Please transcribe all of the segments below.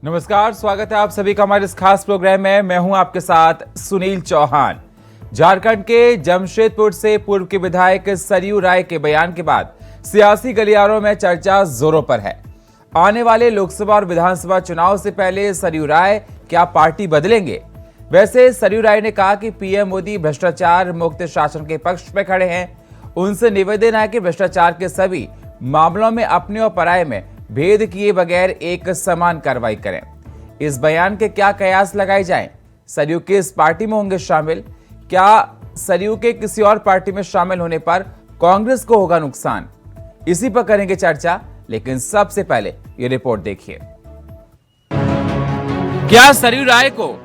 नमस्कार, स्वागत है आप सभी का हमारे इस खास प्रोग्राम में। मैं हूं आपके साथ सुनील चौहान। झारखंड के जमशेदपुर से पूर्व के विधायक सरयू राय के बयान के बाद सियासी गलियारों में चर्चा जोरों पर है। आने वाले लोकसभा और विधानसभा चुनाव से पहले सरयू राय क्या पार्टी बदलेंगे? वैसे सरयू राय ने कहा कि पीएम मोदी भ्रष्टाचार मुक्त शासन के पक्ष में खड़े हैं। उनसे निवेदन है कि भ्रष्टाचार के सभी मामलों में अपने और पराये में भेद किए बगैर एक समान कार्रवाई करें। इस बयान के क्या कयास लगाए जाएं? सरयू किस पार्टी में होंगे शामिल? क्या सरयू के किसी और पार्टी में शामिल होने पर कांग्रेस को होगा नुकसान? इसी पर करेंगे चर्चा, लेकिन सबसे पहले ये रिपोर्ट देखिए। क्या सरयू राय को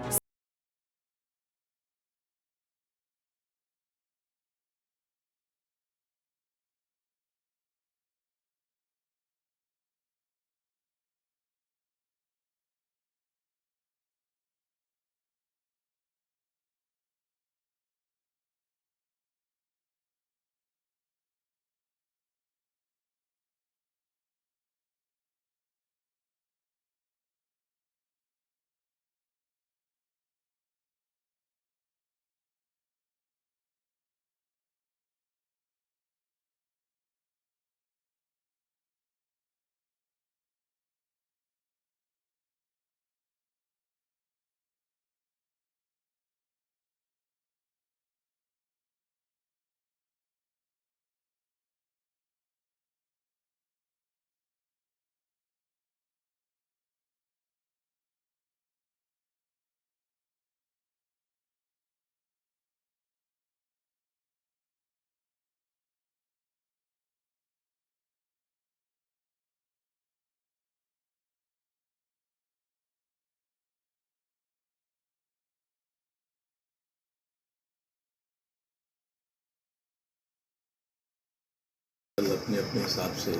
अपने अपने हिसाब से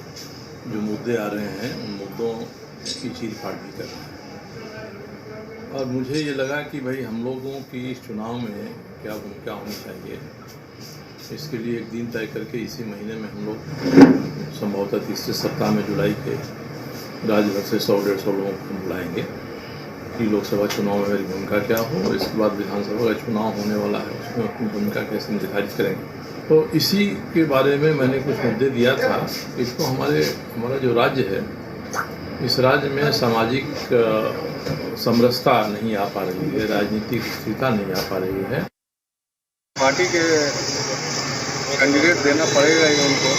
जो मुद्दे आ रहे हैं उन मुद्दों की चीर-फाड़ भी कर रहे हैं। और मुझे ये लगा कि भाई हम लोगों की इस चुनाव में क्या भूमिका होनी चाहिए, इसके लिए एक दिन तय करके इसी महीने में हम लोग संभवतः तीसरे सप्ताह में जुलाई के राज्य भर से 100-150 लोगों को बुलाएंगे कि लोकसभा चुनाव में मेरी भूमिका क्या हो, इसके बाद विधानसभा का चुनाव होने वाला है उसमें अपनी भूमिका कैसे निर्धारित करेंगे। तो इसी के बारे में मैंने कुछ मुद्दे दिया था। इसको हमारा जो राज्य है, इस राज्य में सामाजिक समरसता नहीं आ पा रही है, राजनीतिक स्थिरता नहीं आ पा रही है। पार्टी के कैंडिडेट देना पड़ेगा ही उनको,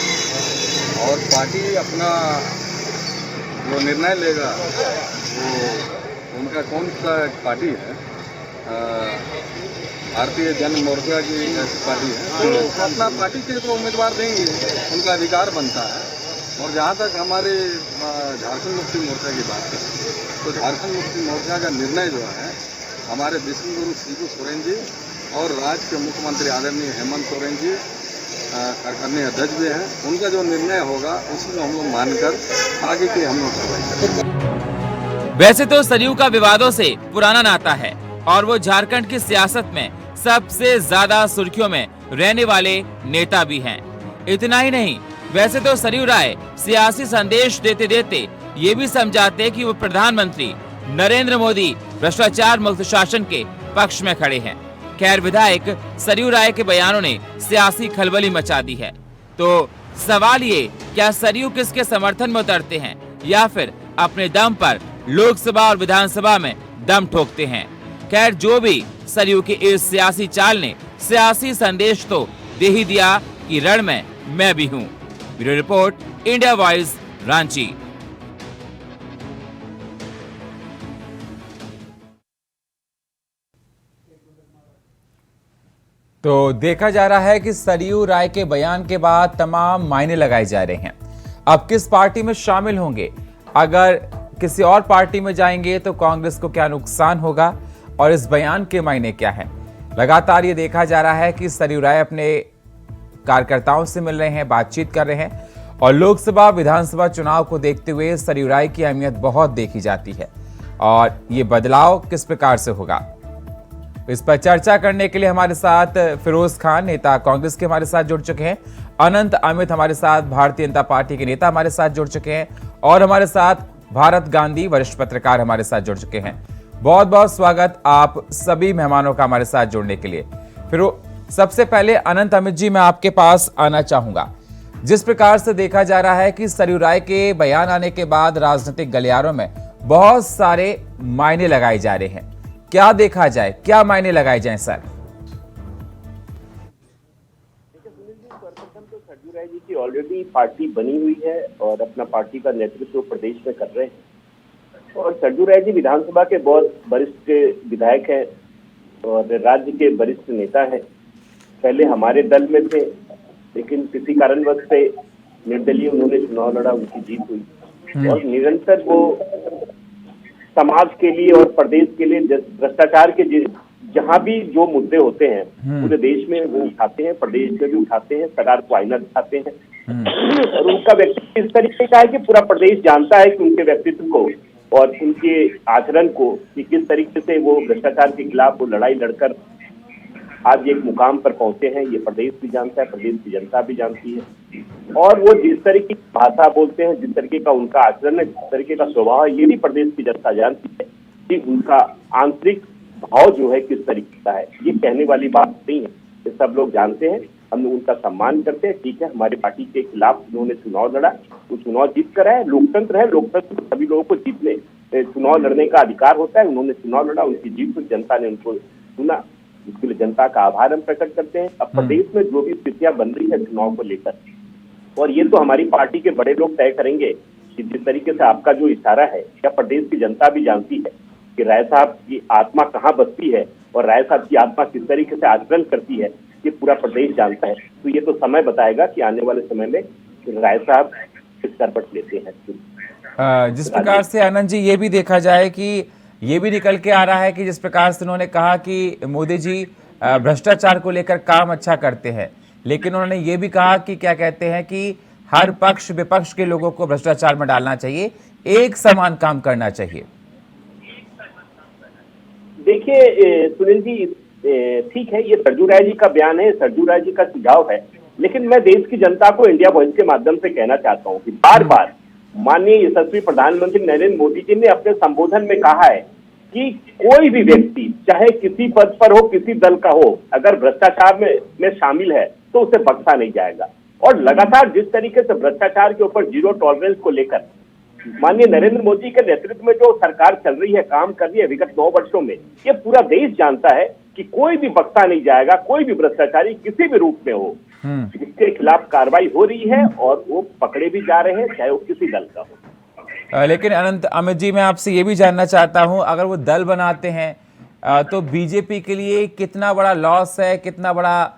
और पार्टी अपना जो निर्णय लेगा वो उनका कौन सा पार्टी है, भारतीय जन मोर्चा की ऐसी पार्टी है तो अपना पार्टी के तो उम्मीदवार देंगे, उनका अधिकार बनता है। और जहाँ तक हमारे झारखंड मुक्ति मोर्चा की बात है तो झारखंड मुक्ति मोर्चा का निर्णय जो है हमारे विष्णुगुरु शिबू सोरेन जी और राज्य के मुख्यमंत्री आदरणीय हेमंत सोरेन जी कार्यकारिणी अध्यक्ष भी हैं, उनका जो निर्णय होगा उसी को हम लोग मानकर आगे की हम लोग कार्रवाई करेंगे। वैसे तो सरयू का विवादों से पुराना नाता है और वो झारखंड की सियासत में सबसे ज्यादा सुर्खियों में रहने वाले नेता भी हैं। इतना ही नहीं, वैसे तो सरयू राय सियासी संदेश देते देते ये भी समझाते कि वो प्रधानमंत्री नरेंद्र मोदी भ्रष्टाचार मुक्त शासन के पक्ष में खड़े हैं। खैर, विधायक सरयू राय के बयानों ने सियासी खलबली मचा दी है। तो सवाल ये, क्या सरयू किसके समर्थन में उतरते हैं या फिर अपने दम पर लोकसभा और विधानसभा में दम ठोकते हैं? खैर, जो भी सरयू की इस सियासी चाल ने सियासी संदेश तो दे ही दिया कि रण में मैं भी हूं। Bureau report, India voice, Ranchi. तो देखा जा रहा है कि सरयू राय के बयान के बाद तमाम मायने लगाए जा रहे हैं। अब किस पार्टी में शामिल होंगे? अगर किसी और पार्टी में जाएंगे तो कांग्रेस को क्या नुकसान होगा और इस बयान के मायने क्या है? लगातार ये देखा जा रहा है कि सरयू राय अपने कार्यकर्ताओं से मिल रहे हैं, बातचीत कर रहे हैं और लोकसभा विधानसभा चुनाव को देखते हुए सरयू राय की अहमियत बहुत देखी जाती है। और ये बदलाव किस प्रकार से होगा, इस पर चर्चा करने के लिए हमारे साथ फिरोज खान, नेता कांग्रेस के, हमारे साथ जुड़ चुके हैं। अनंत अमित हमारे साथ, भारतीय जनता पार्टी के नेता हमारे साथ जुड़ चुके हैं और हमारे साथ भारत गांधी वरिष्ठ पत्रकार हमारे साथ जुड़ चुके हैं। बहुत बहुत स्वागत आप सभी मेहमानों का हमारे साथ जुड़ने के लिए। फिर सबसे पहले अनंत अमित जी, मैं आपके पास आना चाहूंगा। जिस प्रकार से देखा जा रहा है कि सरयू राय के बयान आने के बाद राजनीतिक गलियारों में बहुत सारे मायने लगाए जा रहे हैं, क्या देखा जाए, क्या मायने लगाए जाएं सर? सर्वप्रथम तो सरयू राय जी की ऑलरेडी पार्टी बनी हुई है और अपना पार्टी का नेतृत्व प्रदेश में कर रहे हैं। और सरयू राय जी विधानसभा के बहुत वरिष्ठ विधायक हैं और राज्य के वरिष्ठ नेता हैं। पहले हमारे दल में थे, लेकिन किसी कारणवश से निर्दलीय उन्होंने चुनाव लड़ा, उनकी जीत हुई। और निरंतर वो समाज के लिए और प्रदेश के लिए भ्रष्टाचार के जहां भी जो मुद्दे होते हैं पूरे देश में वो उठाते हैं, प्रदेश में भी उठाते हैं, सरकार को आईना दिखाते हैं। और उनका व्यक्तित्व इस तरीके का है कि पूरा प्रदेश जानता है कि उनके व्यक्तित्व को और उनके आचरण को कि किस तरीके से वो भ्रष्टाचार के खिलाफ वो लड़ाई लड़कर आज एक मुकाम पर पहुंचे हैं। ये प्रदेश भी जानता है, प्रदेश की जनता भी जानती है। और वो जिस तरीके की भाषा बोलते हैं, जिस तरीके का उनका आचरण है, जिस तरीके का स्वभाव है, ये भी प्रदेश की जनता जानती है कि उनका आंतरिक भाव जो है किस तरीके का है। ये कहने वाली बात नहीं है, ये सब लोग जानते हैं। हम उनका सम्मान करते हैं। ठीक है, हमारी पार्टी के खिलाफ उन्होंने चुनाव लड़ा, वो चुनाव जीत कर आए। लोकतंत्र है, लोकतंत्र में सभी लोगों को जीतने चुनाव लड़ने का अधिकार होता है। उन्होंने चुनाव लड़ा, उनकी जीत हुई, जनता ने उनको चुना, इसके लिए जनता का आभार हम प्रकट करते हैं। अब प्रदेश में जो भी स्थितियां बन रही है चुनाव को लेकर, और ये तो हमारी पार्टी के बड़े लोग तय करेंगे कि जिस तरीके से आपका जो इशारा है, क्या प्रदेश की जनता भी जानती है कि राय साहब की आत्मा कहाँ बसती है और राय साहब की आत्मा किस तरीके से आचरण करती है, ये पूरा प्रदेश जानता है। तो ये तो समय बताएगा कि आने वाले समय में राय साहब किस करवट लेते हैं। जिस प्रकार से आनंद जी ये भी देखा जाए कि ये भी निकल के आ रहा है कि जिस प्रकार से उन्होंने कहा कि मोदी जी भ्रष्टाचार को लेकर काम अच्छा करते हैं, लेकिन उन्होंने ये भी कहा कि क्या कहते हैं कि हर पक्ष विपक्ष के लोगों को भ्रष्टाचार में डालना चाहिए, एक समान काम करना चाहिए। देखिए सुनील जी, ठीक है, ये सरयू राय जी का बयान है, सरयू राय जी का सुझाव है, लेकिन मैं देश की जनता को इंडिया वॉइस के माध्यम से कहना चाहता हूँ कि बार बार माननीय यशस्वी प्रधानमंत्री नरेंद्र मोदी जी ने अपने संबोधन में कहा है कि कोई भी व्यक्ति चाहे किसी पद पर हो, किसी दल का हो, अगर भ्रष्टाचार में शामिल है तो उसे बख्शा नहीं जाएगा। और लगातार जिस तरीके से भ्रष्टाचार के ऊपर जीरो टॉलरेंस को लेकर माननीय नरेंद्र मोदी के नेतृत्व में जो सरकार चल रही है, काम कर रही है विगत 9 वर्षों में, ये पूरा देश जानता है कि कोई भी बख्शा नहीं जाएगा। कोई भी भ्रष्टाचारी किसी भी रूप में हो, इसके खिलाफ कार्रवाई हो रही है और वो पकड़े भी जा रहे हैं, चाहे वो किसी दल का हो। लेकिन अनंत अमित जी, मैं आपसे ये भी जानना चाहता हूं, अगर वो दल बनाते हैं तो बीजेपी के लिए कितना बड़ा लॉस है, कितना बड़ा?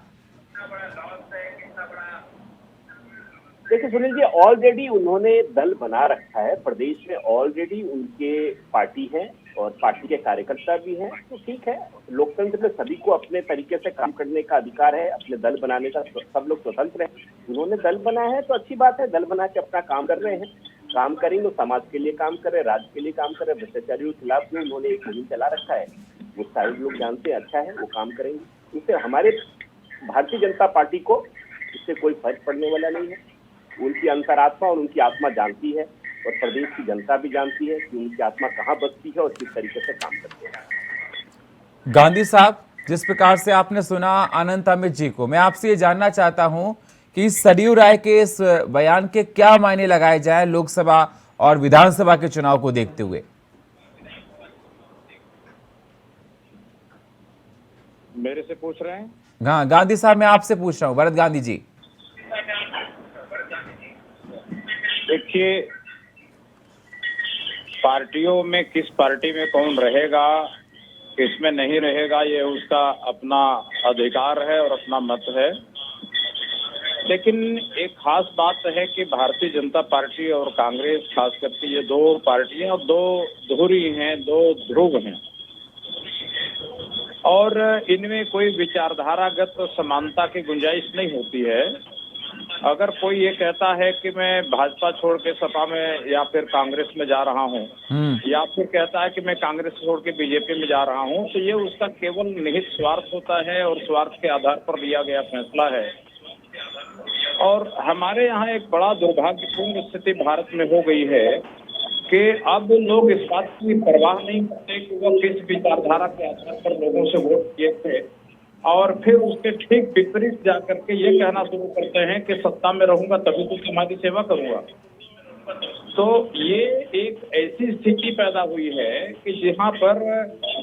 देखिए सुनील जी, ऑलरेडी उन्होंने दल बना रखा है, प्रदेश में ऑलरेडी उनके पार्टी है और पार्टी के कार्यकर्ता भी हैं। तो ठीक है, लोकतंत्र में सभी को अपने तरीके से काम करने का अधिकार है, अपने दल बनाने का सब लोग स्वतंत्र हैं। उन्होंने दल बनाया है तो अच्छी बात है, दल बना के अपना काम कर रहे हैं, काम करेंगे, समाज के लिए काम कर रहे, राज्य के लिए काम कर रहे। भ्रष्टाचारियों के खिलाफ भी उन्होंने एक मुहिम चला रखा है, वो सारे लोग जानते हैं, अच्छा है, वो काम करेंगे। इससे हमारे भारतीय जनता पार्टी को इससे कोई फर्क पड़ने वाला नहीं है। उनकी अंतरात्मा और उनकी आत्मा जानती है और प्रदेश की जनता भी जानती है कि उनकी आत्मा कहाँ बसती है और किस तरीके से काम करते हैं। गांधी साहब, जिस प्रकार से आपने सुना अनंत अमित जी को, मैं आपसे ये जानना चाहता हूं कि सरयू राय के इस बयान के क्या मायने लगाए जाए लोकसभा और विधानसभा के चुनाव को देखते हुए? मेरे से पूछ रहे हैं? हाँ गांधी साहब, मैं आपसे पूछ रहा हूँ, भरत गांधी जी। देखिए, पार्टियों में किस पार्टी में कौन रहेगा, किसमें नहीं रहेगा, ये उसका अपना अधिकार है और अपना मत है। लेकिन एक खास बात है कि भारतीय जनता पार्टी और कांग्रेस खास करके ये दो पार्टियां और दो धुरी हैं, दो ध्रुव हैं, और इनमें कोई विचारधारागत समानता की गुंजाइश नहीं होती है। अगर कोई ये कहता है कि मैं भाजपा छोड़ के सपा में या फिर कांग्रेस में जा रहा हूँ, या फिर कहता है कि मैं कांग्रेस छोड़ के बीजेपी में जा रहा हूँ, तो ये उसका केवल निहित स्वार्थ होता है और स्वार्थ के आधार पर लिया गया फैसला है। और हमारे यहाँ एक बड़ा दुर्भाग्यपूर्ण स्थिति भारत में हो गई है कि अब लोग इस बात की परवाह नहीं करते कि वो किस विचारधारा के आधार पर लोगों से वोट किए थे, और फिर उसके ठीक विपरीत जाकर के ये कहना शुरू करते हैं कि सत्ता में रहूंगा तभी तो समाज सेवा करूंगा। तो ये एक ऐसी स्थिति पैदा हुई है कि जहां पर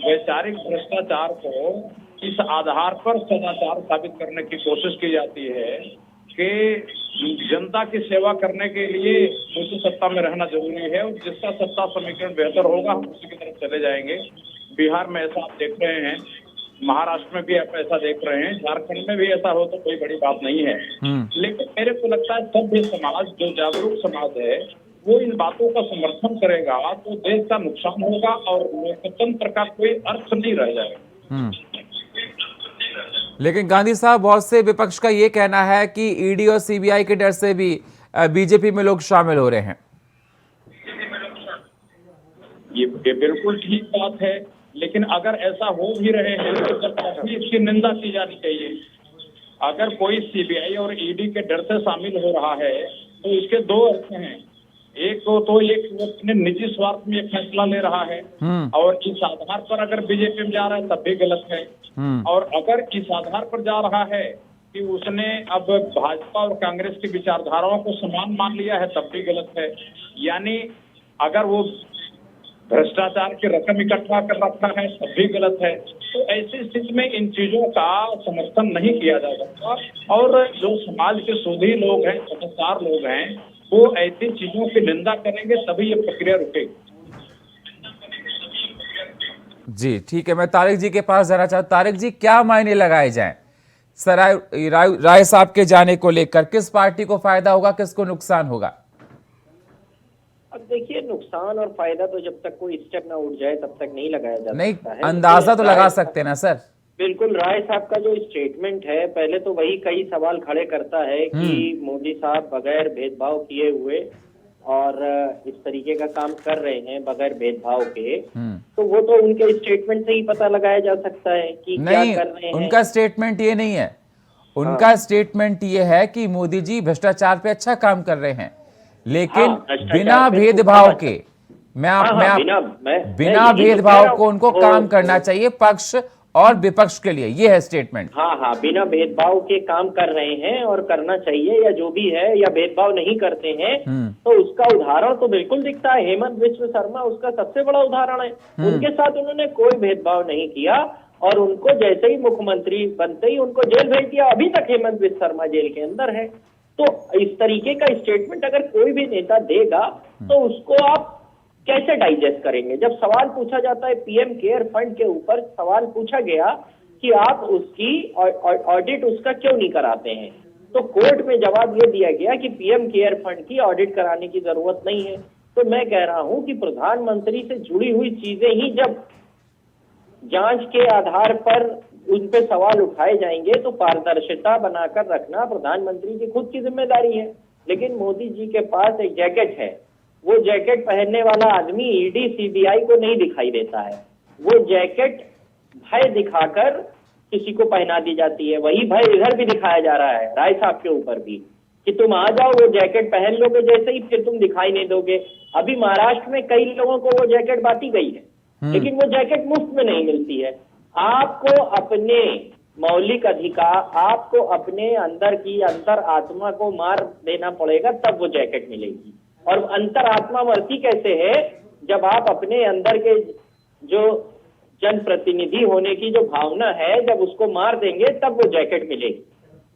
वैचारिक भ्रष्टाचार को इस आधार पर सदाचार साबित करने की कोशिश की जाती है कि जनता की सेवा करने के लिए मुझे सत्ता में रहना जरूरी है, और जिसका सत्ता समीकरण बेहतर होगा हम उसी की तरफ चले जाएंगे। बिहार में ऐसा आप देख रहे हैं, महाराष्ट्र में भी आप ऐसा देख रहे हैं, झारखंड में भी ऐसा हो तो कोई बड़ी बात नहीं है। लेकिन मेरे को लगता है सभ्य समाज, जो जागरूक समाज है, वो इन बातों का समर्थन करेगा तो देश का नुकसान होगा और लोकतंत्र का कोई अर्थ नहीं रह जाएगा। लेकिन गांधी साहब, बहुत से विपक्ष का ये कहना है कि ईडी और सीबीआई के डर से भी बीजेपी में लोग शामिल हो रहे हैं। ये बिल्कुल ठीक बात है, लेकिन अगर ऐसा हो भी रहे हैं तो जब इसकी निंदा की जानी चाहिए। अगर कोई सीबीआई और ईडी के डर से शामिल हो रहा है तो इसके दो अर्थ हैं। एक तो वो अपने निजी स्वार्थ में फैसला ले रहा है, और इस आधार पर अगर बीजेपी में जा रहा है तब भी गलत है। और अगर इस आधार पर जा रहा है कि उसने अब भाजपा और कांग्रेस की विचारधाराओं को समान मान लिया है तब भी गलत है। यानी अगर वो भ्रष्टाचार की रकम इकट्ठा कर रखा है तब भी गलत है। तो ऐसी स्थिति में इन चीजों का समर्थन नहीं किया जा सकता, और जो समाज के सुधी लोग हैं, समझदार लोग हैं, वो ऐसी चीजों की निंदा करेंगे तभी ये प्रक्रिया रुकेगी। जी ठीक है, मैं तारिक जी के पास जाना चाहता हूं। तारिक जी, क्या मायने लगाए जाएं राय साहब के जाने को लेकर? किस पार्टी को फायदा होगा, किसको नुकसान होगा? अब देखिए, नुकसान और फायदा तो जब तक कोई स्टेप ना उठ जाए तब तक नहीं लगाया जा नहीं, सकता है। अंदाजा तो लगा सकते हैं ना सर। बिल्कुल, राय साहब का जो स्टेटमेंट है, पहले तो वही कई सवाल खड़े करता है कि मोदी साहब बगैर भेदभाव किए हुए और इस तरीके का काम कर रहे हैं बगैर भेदभाव के, तो वो तो उनके स्टेटमेंट से ही पता लगाया जा सकता है कि क्या कर रहे हैं। उनका स्टेटमेंट ये नहीं है, उनका स्टेटमेंट ये है कि मोदी जी भ्रष्टाचार पे अच्छा काम कर रहे हैं, लेकिन बिना भेदभाव के, बिना भेदभाव को उनको काम करना चाहिए पक्ष और विपक्ष के लिए। ये है स्टेटमेंट। हाँ, बिना भेदभाव के काम कर रहे हैं और करना चाहिए, या जो भी है, या भेदभाव नहीं करते हैं तो उसका उदाहरण तो बिल्कुल दिखता है। हेमंत बिस्व शर्मा उसका सबसे बड़ा उदाहरण है। उनके साथ उन्होंने कोई भेदभाव नहीं किया और उनको जैसे ही मुख्यमंत्री बनते ही उनको जेल भेज दिया। अभी तक हेमंत बिस्व शर्मा जेल के अंदर है। तो इस तरीके का स्टेटमेंट अगर कोई भी नेता देगा तो उसको आप कैसे डाइजेस्ट करेंगे? जब सवाल पूछा जाता है पीएम केयर फंड के ऊपर, सवाल पूछा गया कि आप उसकी ऑडिट उसका क्यों नहीं कराते हैं, तो कोर्ट में जवाब ये दिया गया कि पीएम केयर फंड की ऑडिट कराने की जरूरत नहीं है। तो मैं कह रहा हूं कि प्रधानमंत्री से जुड़ी हुई चीजें ही जब जांच के आधार पर उन पे सवाल उठाए जाएंगे तो पारदर्शिता बनाकर रखना प्रधानमंत्री की खुद की जिम्मेदारी है। लेकिन मोदी जी के पास एक जैकेट है, वो जैकेट पहनने वाला आदमी ईडी सीबीआई को नहीं दिखाई देता है। वो जैकेट भय दिखाकर किसी को पहना दी जाती है। वही भय इधर भी दिखाया जा रहा है राय साहब के ऊपर भी, कि तुम आ जाओ, वो जैकेट पहन लोगे जैसे ही, फिर तुम दिखाई नहीं दोगे। अभी महाराष्ट्र में कई लोगों को वो जैकेट बांटी गई है, लेकिन वो जैकेट मुफ्त में नहीं मिलती है। आपको अपने मौलिक अधिकार, आपको अपने अंदर की अंतर आत्मा को मार देना पड़ेगा, तब वो जैकेट मिलेगी। और अंतर आत्मा मरती कैसे है? जब आप अपने अंदर के जो जनप्रतिनिधि होने की जो भावना है, जब उसको मार देंगे तब वो जैकेट मिलेगी।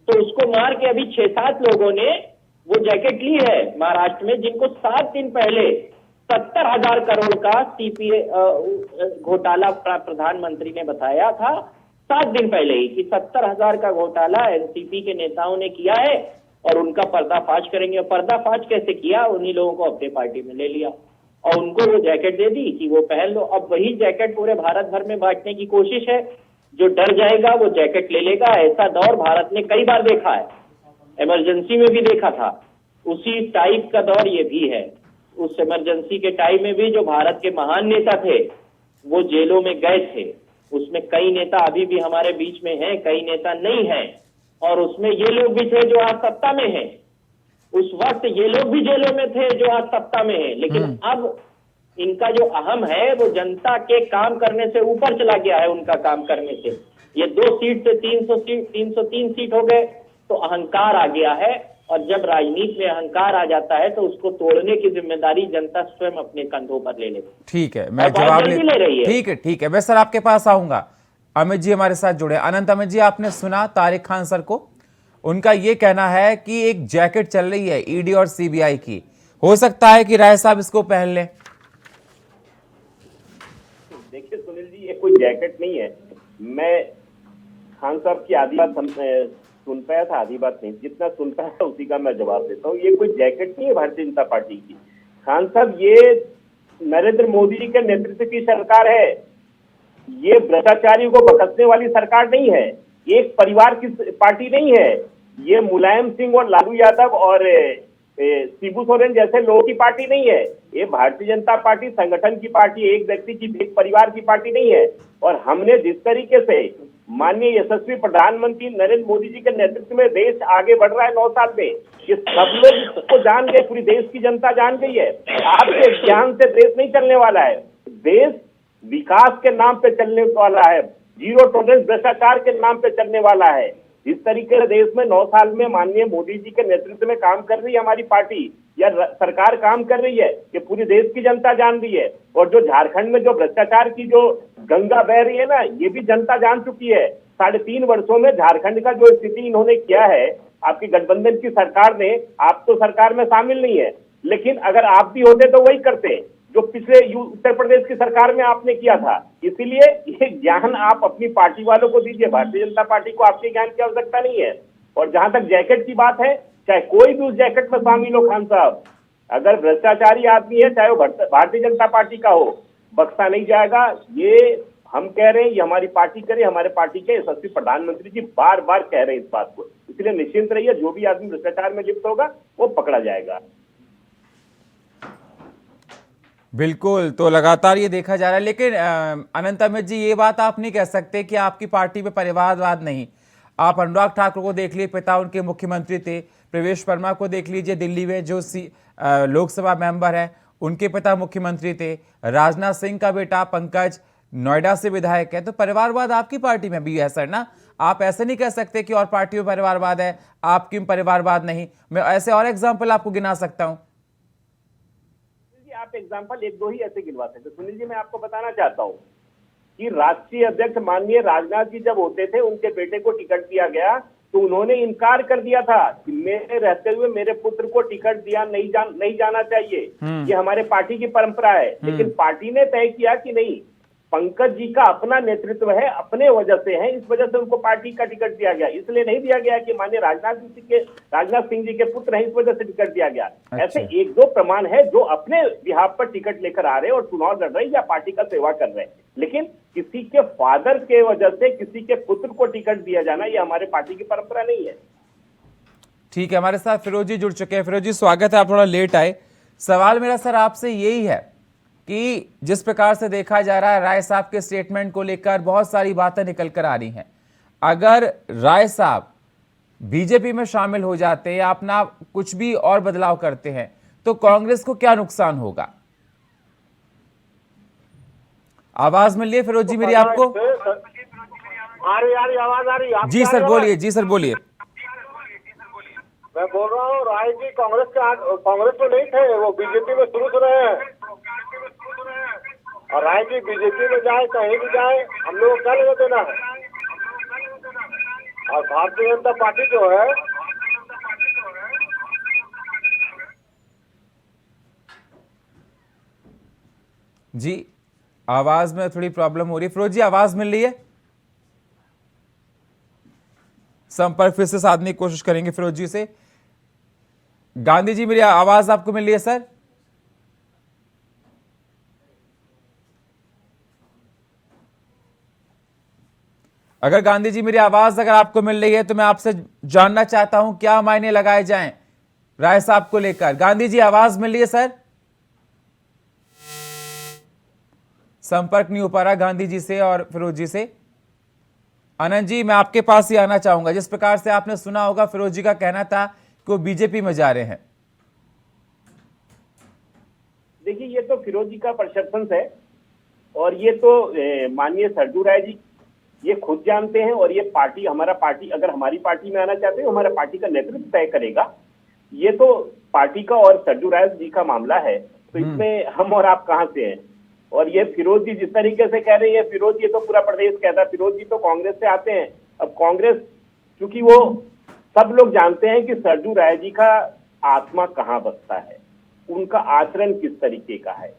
तो उसको मार के अभी 6-7 लोगों ने वो जैकेट ली है महाराष्ट्र में, जिनको 7 दिन पहले 70,000 करोड़ का सीपीए घोटाला प्रधानमंत्री ने बताया था 7 दिन पहले ही, कि 70,000 का घोटाला एनसीपी के नेताओं ने किया है और उनका पर्दाफाश करेंगे। पर्दाफाश कैसे किया? उन्हीं लोगों को अपनी पार्टी में ले लिया और उनको वो जैकेट दे दी कि वो पहन लो। अब वही जैकेट पूरे भारत भर में बांटने की कोशिश है। जो डर जाएगा वो जैकेट ले लेगा। ऐसा दौर भारत ने कई बार देखा है, इमरजेंसी में भी देखा था। उसी टाइप का दौर ये भी है। उस इमरजेंसी के टाइम में भी जो भारत के महान नेता थे वो जेलों में गए थे। उसमें कई नेता अभी भी हमारे बीच में हैं, कई नेता नहीं हैं, और उसमें ये लोग भी थे जो आज सत्ता में हैं। उस वक्त ये लोग भी जेलों में थे जो आज सत्ता में हैं। लेकिन अब इनका जो अहम है वो जनता के काम करने से ऊपर चला गया है, उनका काम करने से। ये 2 सीट से 303 सीट हो गए तो अहंकार आ गया है, और जब राजनीति में अहंकार आ जाता है तो उसको तोड़ने की जिम्मेदारी जनता स्वयं अपने कंधों पर ले लेती है। ठीक है, मैं और बहुत जवाब जल्दी ले रही है। ठीक है, मैं सर आपके पास आऊंगा। अमित जी हमारे साथ जुड़े। अनंत अमित जी, आपने सुना तारिक खान सर को, उनका ये कहना है कि एक जैकेट चल रही है ईडी और सीबीआई की, हो सकता है कि राय साहब इसको पहन लें। देखिए सुनील जी, ये कोई जैकेट नहीं है। मैं खान साहब की आधी बात सुन पाया था, आधी बात नहीं। जितना सुन पाया था उसी का मैं जवाब देता हूँ। ये कोई जैकेट नहीं है भारतीय जनता पार्टी की। खान साहब, ये नरेंद्र मोदी जी के नेतृत्व की सरकार है। ये भ्रष्टाचारियों को बख्शने वाली सरकार नहीं है। एक परिवार की पार्टी नहीं है। ये मुलायम सिंह और लालू यादव और शिबू सोरेन जैसे लोगों की पार्टी नहीं है। ये भारतीय जनता पार्टी संगठन की पार्टी, एक व्यक्ति की, एक परिवार की पार्टी नहीं है। और हमने जिस तरीके से माननीय यशस्वी प्रधानमंत्री नरेंद्र मोदी जी के नेतृत्व में देश आगे बढ़ रहा है 9 साल में, ये सब लोग इसको जान गए, पूरी देश की जनता जान गई है। आपके ज्ञान से देश नहीं चलने वाला है। देश विकास के नाम पे चलने वाला है, जीरो टॉलरेंस भ्रष्टाचार के नाम पे चलने वाला है। इस तरीके से देश में 9 साल में माननीय मोदी जी के नेतृत्व में काम कर रही है हमारी पार्टी या सरकार काम कर रही है, कि पूरी देश की जनता जान रही है। और जो झारखंड में जो भ्रष्टाचार की जो गंगा बह रही है ना, ये भी जनता जान चुकी है। 3.5 वर्षों में झारखंड का जो स्थिति इन्होंने किया है, आपकी गठबंधन की सरकार ने, आप तो सरकार में शामिल नहीं है, लेकिन अगर आप भी होते तो वही करते जो पिछले उत्तर प्रदेश की सरकार में आपने किया था। इसीलिए ये ज्ञान आप अपनी पार्टी वालों को दीजिए, भारतीय जनता पार्टी को आपके ज्ञान की आवश्यकता नहीं है। और जहां तक जैकेट की बात है, चाहे कोई भी उस जैकेट में शामिल हो, खान साहब, अगर भ्रष्टाचारी आदमी है, चाहे वो भारतीय जनता पार्टी का हो, बख्शा नहीं जाएगा। ये हम कह रहे हैं, ये हमारी पार्टी करे, हमारे पार्टी के यशस्वी प्रधानमंत्री जी बार बार कह रहे हैं इस बात को। इसलिए निश्चिंत रहिए, जो भी आदमी भ्रष्टाचार में लिप्त होगा वो पकड़ा जाएगा। बिल्कुल, तो लगातार ये देखा जा रहा है। लेकिन अनंत अमित जी, ये बात आप नहीं कह सकते कि आपकी पार्टी में परिवारवाद नहीं। आप अनुराग ठाकुर को देख लीजिए, पिता उनके मुख्यमंत्री थे। प्रवेश वर्मा को देख लीजिए, दिल्ली में जो लोकसभा मेंबर है, उनके पिता मुख्यमंत्री थे। राजनाथ सिंह का बेटा पंकज नोएडा से विधायक है। तो परिवारवाद आपकी पार्टी में भी है सर ना। आप ऐसे नहीं कह सकते कि और पार्टियों में परिवारवाद है, आपकी में परिवारवाद नहीं। मैं ऐसे और एग्जाम्पल आपको गिना सकता हूँ। आप एग्जाम्पल 1-2 ही ऐसे गिनवा सकते। सुनील जी, मैं आपको बताना चाहता हूँ कि राष्ट्रीय अध्यक्ष माननीय राजनाथ जी जब होते थे, उनके बेटे को टिकट दिया गया तो उन्होंने इनकार कर दिया था कि मेरे रहते हुए मेरे पुत्र को टिकट दिया नहीं जाना चाहिए। ये हमारे पार्टी की परंपरा है। लेकिन पार्टी ने तय किया कि नहीं, पंकज जी का अपना नेतृत्व है, अपने वजह से है, इस वजह से उनको पार्टी का टिकट दिया गया। इसलिए नहीं दिया गया कि माननीय राजनाथ सिंह जी के पुत्र हैं, इस वजह से टिकट दिया गया। अच्छा। ऐसे 1-2 प्रमाण है जो अपने बिहाफ पर टिकट लेकर आ रहे हैं और चुनाव लड़ रहे हैं या पार्टी का सेवा कर रहे हैं। लेकिन किसी के फादर के वजह से किसी के पुत्र को टिकट दिया जाना, ये हमारे पार्टी की परंपरा नहीं है। ठीक है, हमारे साथ फिरोज जी जुड़ चुके हैं। फिरोज जी, स्वागत है, आप थोड़ा लेट आए। सवाल मेरा सर आपसे यही है कि जिस प्रकार से देखा जा रहा है, राय साहब के स्टेटमेंट को लेकर बहुत सारी बातें निकल कर आ रही हैं। अगर राय साहब बीजेपी में शामिल हो जाते हैं या अपना कुछ भी और बदलाव करते हैं तो कांग्रेस को क्या नुकसान होगा? आवाज मिल रही है फिरोज जी मेरी आपको? आ रही आवाज आ रही? जी सर बोलिए, जी सर बोलिए। मैं बोल रहा हूँ, राय जी कांग्रेस में नहीं थे, वो बीजेपी में शुरू से रहे हैं। और राय जी बीजेपी में जाए, कहीं भी जाए, हम लोग को क्या लेना देना है। और भारतीय जनता पार्टी जो है, जी आवाज में थोड़ी प्रॉब्लम हो रही है। फिरोज जी, आवाज मिल रही है? संपर्क फिर से साधने की कोशिश करेंगे फिरोज जी से। गांधी जी, मेरी आवाज आपको मिल रही है सर? अगर गांधी जी मेरी आवाज अगर आपको मिल रही है तो मैं आपसे जानना चाहता हूं क्या मायने लगाए जाएं राय साहब को लेकर। गांधी जी, आवाज मिल रही है सर? संपर्क नहीं हो पा रहा गांधी जी से और फिरोज जी से। आनंद जी, मैं आपके पास ही आना चाहूंगा। जिस प्रकार से आपने सुना होगा, फिरोज जी का कहना था कि वो बीजेपी में जा रहे हैं। देखिए, ये तो फिरोज जी का परसेप्शन है और ये तो माननीय सरजू राय जी ये खुद जानते हैं। और ये पार्टी, हमारा पार्टी, अगर हमारी पार्टी में आना चाहते हो, हमारा पार्टी का नेतृत्व तय करेगा। ये तो पार्टी का और सरजू राय जी का मामला है, तो इसमें हम और आप कहां से हैं। और ये फिरोज जी जिस तरीके से कह रही है, फिरोज जी तो पूरा प्रदेश कहता है, फिरोज जी तो कांग्रेस से आते हैं। अब कांग्रेस, चूंकि वो सब लोग जानते हैं कि सरजू राय जी का आत्मा कहाँ बसता है, उनका आचरण किस तरीके का है,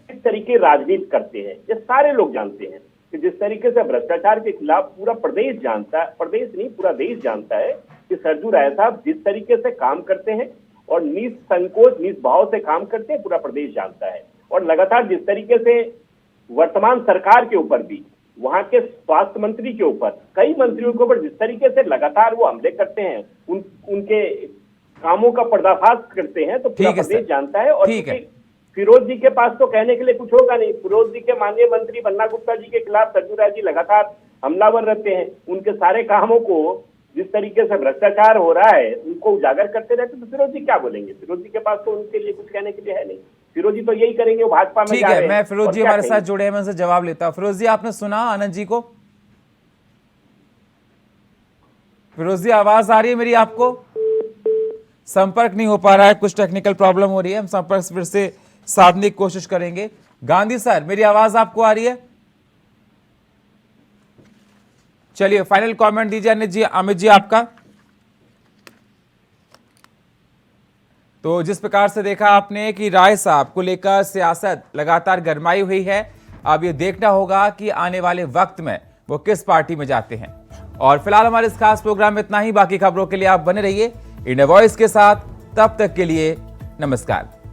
किस तरीके राजनीति करते हैं, ये सारे लोग जानते हैं। कि जिस तरीके से भ्रष्टाचार के खिलाफ पूरा प्रदेश जानता है, प्रदेश नहीं पूरा देश जानता है कि सरजू राय साहब जिस तरीके से काम करते हैं और निसंकोच निस्भाव से काम करते हैं, पूरा प्रदेश जानता है। और लगातार जिस तरीके से वर्तमान सरकार के ऊपर भी, वहां के स्वास्थ्य मंत्री के ऊपर, कई मंत्रियों के ऊपर जिस तरीके से लगातार वो हमले करते हैं, उनके कामों का पर्दाफाश करते हैं, तो पूरा प्रदेश जानता है। और फिरोज जी के पास तो कहने के लिए कुछ होगा नहीं। फिरोज जी के माननीय मंत्री बन्ना गुप्ता जी के खिलाफ सरजू राय जी लगातार हमलावर रहते हैं। उनके सारे कामों को, जिस तरीके से भ्रष्टाचार हो रहा है, उनको उजागर करते रहते, तो फिरोज जी क्या बोलेंगे। फिरोज जी के पास तो उनके लिए कुछ कहने के लिए है नहीं। फिरोज जी तो यही करेंगे, वो भाजपा में जा रहे हैं। मैं फिरोज जी हमारे साथ जुड़े हैं, मैं उनसे जवाब लेता हूं। फिरोज जी, आपने सुना आनंद जी को? फिरोज जी, आवाज आ रही है मेरी आपको? संपर्क नहीं हो पा रहा है, कुछ टेक्निकल प्रॉब्लम हो रही है, हम संपर्क फिर से साधने की कोशिश करेंगे। गांधी सर, मेरी आवाज आपको आ रही है? चलिए, फाइनल कमेंट दीजिए अमित जी आपका। तो जिस प्रकार से देखा आपने कि राय साहब को लेकर सियासत लगातार गरमाई हुई है, अब ये देखना होगा कि आने वाले वक्त में वो किस पार्टी में जाते हैं। और फिलहाल हमारे इस खास प्रोग्राम में इतना ही। बाकी खबरों के लिए आप बने रहिए इंडिया वॉइस के साथ। तब तक के लिए नमस्कार।